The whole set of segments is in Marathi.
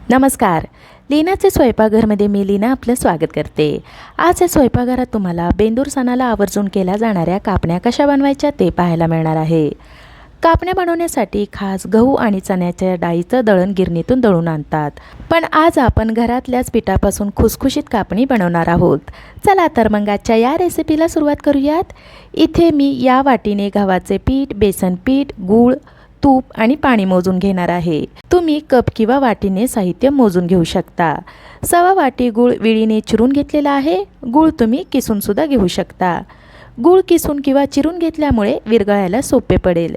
नमस्कार. लीनाचे स्वयंपाकघरमध्ये मी लीना आपलं स्वागत करते. आज या स्वयंपाकघरात तुम्हाला बेंदूर सणाला आवर्जून केल्या जाणाऱ्या कापण्या कशा बनवायच्या ते पाहायला मिळणार आहे. कापण्या बनवण्यासाठी खास गहू आणि चण्याच्या डाळीचं दळण गिरणीतून दळून आणतात, पण आज आपण घरातल्याच पिठापासून खुसखुशीत कापणी बनवणार आहोत. चला तर मग आजच्या या रेसिपीला सुरुवात करूयात. इथे मी या वाटीने गव्हाचे पीठ, बेसन पीठ, गूळ, तूप आणि पाणी मोजून घेणार आहे. तुम्ही कप किंवा वाटीने साहित्य मोजून घेऊ शकता. सवा वाटी गूळ विळीने चिरून घेतलेला आहे. गूळ तुम्ही किसून सुद्धा घेऊ शकता. गूळ किसून किंवा चिरून घेतल्यामुळे विरघळायला सोपे पडेल.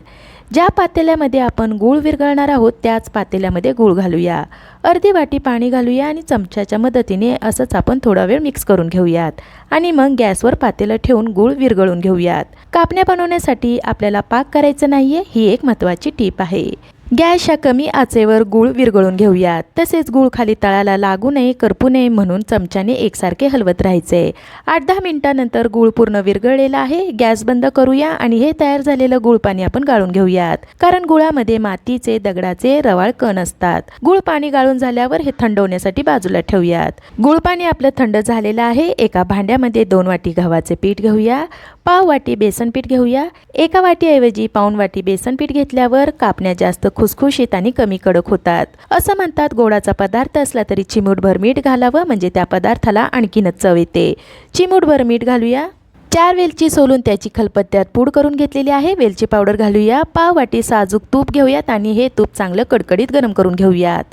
ज्या पातेल्यामध्ये आपण गूळ विरघळणार आहोत त्याच पातेल्यामध्ये गूळ घालूया. अर्धी वाटी पाणी घालूया आणि चमच्याच्या मदतीने असंच आपण थोडा वेळ मिक्स करून घेऊयात आणि मग गॅसवर पातेलं ठेवून गूळ विरघळून घेऊयात. कापण्या बनवण्यासाठी आपल्याला पाक करायचं नाहीये, ही एक महत्त्वाची टीप आहे. गॅसच्या कमी आचेवर गूळ विरघळून घेऊयात. तसेच गूळ खाली तळाला लागू नये, करपू नये म्हणून चमच्याने एकसारखे हलवत राहायचे. 8-10 मिनिटांनंतर गूळ पूर्ण विरघळलेला आहे. गॅस बंद करूया आणि हे तयार झालेलं गूळ पाणी आपण गाळून घेऊयात, कारण गुळामध्ये मातीचे, दगडाचे रवाळ कण असतात. गूळ पाणी गाळून झाल्यावर हे थंड होण्यासाठी बाजूला ठेवूयात. गूळ पाणी आपलं थंड झालेलं आहे. एका भांड्यामध्ये 2 वाटी गव्हाचे पीठ घेऊया. पाव वाटी बेसन पीठ घेऊया. एका वाटीऐवजी पाऊण वाटी बेसन पीठ घेतल्यावर कापण्या जास्त खुसखुशीत आणि कमी कडक होतात. असं म्हणतात, गोडाचा पदार्थ असला तरी चिमूटभर मीठ घालावं, म्हणजे त्या पदार्थाला आणखीनच चव येते. चिमूटभर मीठ घालूया. 4 वेलची सोलून त्याची खलबत्त्यात पूड करून घेतलेली आहे. वेलची पावडर घालूया. पाव वाटी साजूक तूप घेऊयात आणि हे तूप चांगलं कडकडीत गरम करून घेऊयात.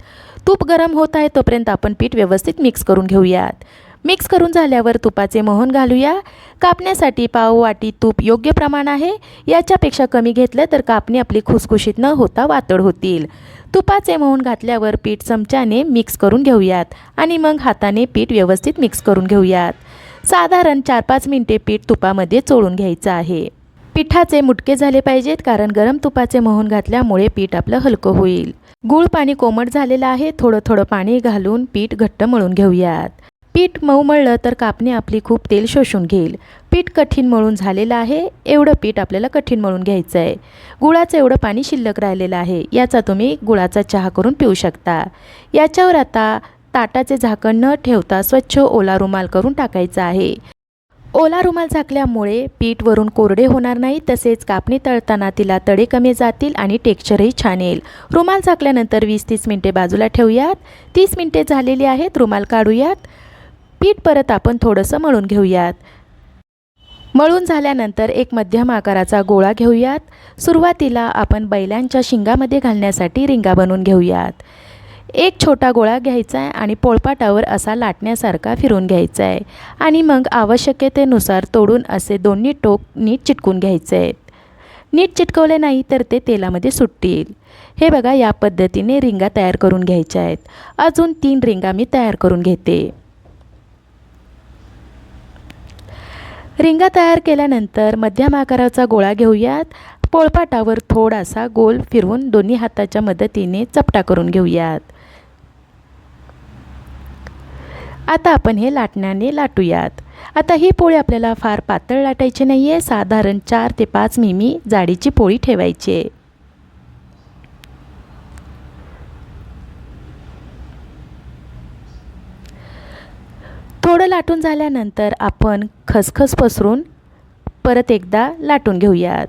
तूप गरम होत आहे तोपर्यंत आपण पीठ व्यवस्थित मिक्स करून घेऊयात. मिक्स करून झाल्यावर तुपाचे मोहन घालूया. कापण्यासाठी पाव वाटी तूप योग्य प्रमाण आहे. याच्यापेक्षा कमी घेतलं तर कापणी आपली खुसखुशीत न होता वातड होतील. तुपाचे मोहन घातल्यावर पीठ चमच्याने मिक्स करून घेऊयात आणि मग हाताने पीठ व्यवस्थित मिक्स करून घेऊयात. साधारण 4-5 मिनिटे पीठ तुपामध्ये चोळून घ्यायचं आहे. पिठाचे मुटके झाले पाहिजेत, कारण गरम तुपाचे मोहन घातल्यामुळे पीठ आपलं हलकं होईल. गूळ पाणी कोमट झालेलं आहे. थोडं थोडं पाणी घालून पीठ घट्ट मळून घेऊयात. पीठ मऊ मळलं तर कापणी आपली खूप तेल शोषून घेईल. पीठ कठीण मळून झालेलं आहे. एवढं पीठ आपल्याला कठीण मळून घ्यायचं आहे. गुळाचं एवढं पाणी शिल्लक राहिलेलं आहे. याचा तुम्ही गुळाचा चहा करून पिऊ शकता. याच्यावर आता ताटाचे झाकण न ठेवता स्वच्छ ओला रुमाल करून टाकायचा आहे. ओला रुमाल झाकल्यामुळे पीठ वरून कोरडे होणार नाही, तसेच कापणी तळताना तिला तडे कमी जातील आणि टेक्स्चरही छान येईल. रुमाल झाकल्यानंतर 20-30 मिनिटे बाजूला ठेवूयात. 30 मिनिटे झालेली आहेत. रुमाल काढूयात. पीठ परत आपण थोडंसं मळून घेऊयात. मळून झाल्यानंतर एक मध्यम आकाराचा गोळा घेऊयात. सुरुवातीला आपण बैलांच्या शिंगामध्ये घालण्यासाठी रिंगा बनवून घेऊयात. एक छोटा गोळा घ्यायचा आहे आणि पोळपाटावर असा लाटण्यासारखा फिरवून घ्यायचा आहे आणि मग आवश्यकतेनुसार तोडून असे दोन्ही टोक नीट चिटकून घ्यायचे आहेत. नीट चिटकवले नाही तर ते तेलामध्ये सुटतील. हे बघा, या पद्धतीने रिंगा तयार करून घ्यायच्या आहेत. अजून 3 रिंगा मी तयार करून घेते. रिंगा तयार केल्यानंतर मध्यम आकाराचा गोळा घेऊयात. पोळपाटावर थोडासा गोल फिरवून दोन्ही हाताच्या मदतीने चपटा करून घेऊयात. आता आपण हे लाटण्याने लाटूयात. आता ही पोळी आपल्याला फार पातळ लाटायची नाही आहे. साधारण 4 ते 5 मिमी जाडीची पोळी ठेवायची आहे. थोडं लाटून झाल्यानंतर आपण खसखस पसरून परत एकदा लाटून घेऊयात.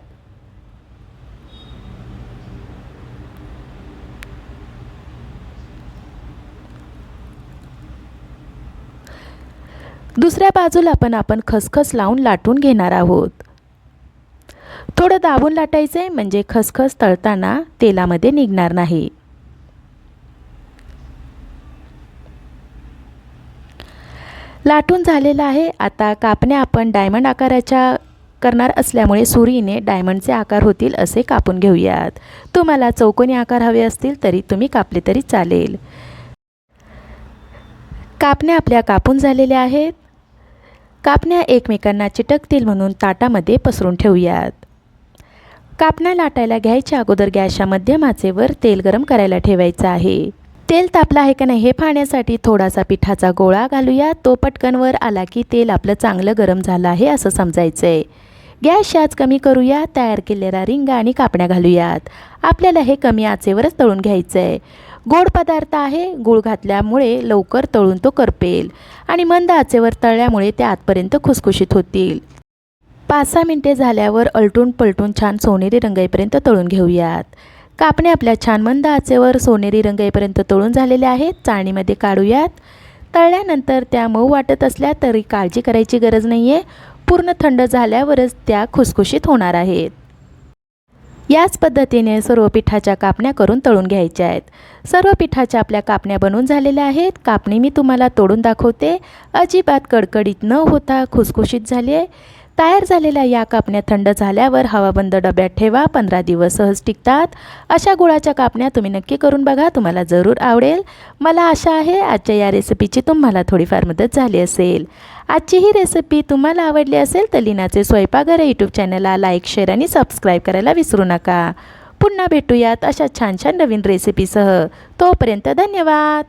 दुसऱ्या बाजूला पण आपण खसखस लावून लाटून घेणार आहोत. थोडं दाबून लाटायचं आहे, म्हणजे खसखस तळताना तेलामध्ये निघणार नाही. लाटून झालेलं आहे. आता कापण्या आपण डायमंड आकाराच्या करणार असल्यामुळे सुरीने डायमंडचे आकार होतील असे कापून घेऊयात. तुम्हाला चौकोनी आकार हवे असतील तरी तुम्ही कापले तरी चालेल. कापण्या आपल्या कापून झालेल्या आहेत. कापण्या एकमेकांना चिटकतील म्हणून ताटामध्ये पसरून ठेवूयात. कापण्या लाटायला घ्यायच्या अगोदर गॅसच्या मध्यम आचेवर तेल गरम करायला ठेवायचं आहे. तेल तापलं आहे का नाही हे पाहण्यासाठी थोडासा पिठाचा गोळा घालूया. तो पटकन वर आला की तेल आपलं चांगलं गरम झालं आहे असं समजायचं आहे. गॅसची आच कमी करूया. तयार केलेल्या रिंगा आणि कापण्या घालूयात. आपल्याला हे कमी आचेवरच तळून घ्यायचं आहे. गोड पदार्थ आहे, गूळ घातल्यामुळे लवकर तळून तो करपेल आणि मंद आचेवर तळल्यामुळे ते आतपर्यंत खुसखुशीत होतील. 5-6 मिनिटे झाल्यावर अलटून पलटून छान सोनेरी रंग येईपर्यंत तळून घेऊयात. कापणे आपल्या छान मंद आचेवर सोनेरी रंग येईपर्यंत तळून झालेल्या आहेत. चाळणीमध्ये काढूयात. तळल्यानंतर त्या मऊ वाटत असल्या तरी काळजी करायची गरज नाही आहे. पूर्ण थंड झाल्यावरच त्या खुसखुशीत होणार आहेत. याच पद्धतीने सर्व पिठाच्या कापण्या करून तळून घ्यायच्या आहेत. सर्व पिठाच्या आपल्या कापण्या बनवून झालेल्या आहेत. कापणी मी तुम्हाला तोडून दाखवते. अजिबात कडकडीत न होता खुसखुशीत झाली आहे. तयार झालेल्या या कापण्या थंड झाल्यावर हवाबंद डब्यात ठेवा. 15 दिवस सहज टिकतात. अशा गुळाच्या कापण्या तुम्ही नक्की करून बघा, तुम्हाला जरूर आवडेल. मला आशा आहे आजच्या या रेसिपीची तुम्हाला थोडीफार मदत झाली असेल. आजची ही रेसिपी तुम्हाला आवडली असेल तर लीनाचे स्वयंपाकघर यूट्यूब चॅनलला लाईक, शेअर आणि सबस्क्राईब करायला विसरू नका. पुन्हा भेटूयात अशा छान छान नवीन रेसिपीसह. तोपर्यंत धन्यवाद.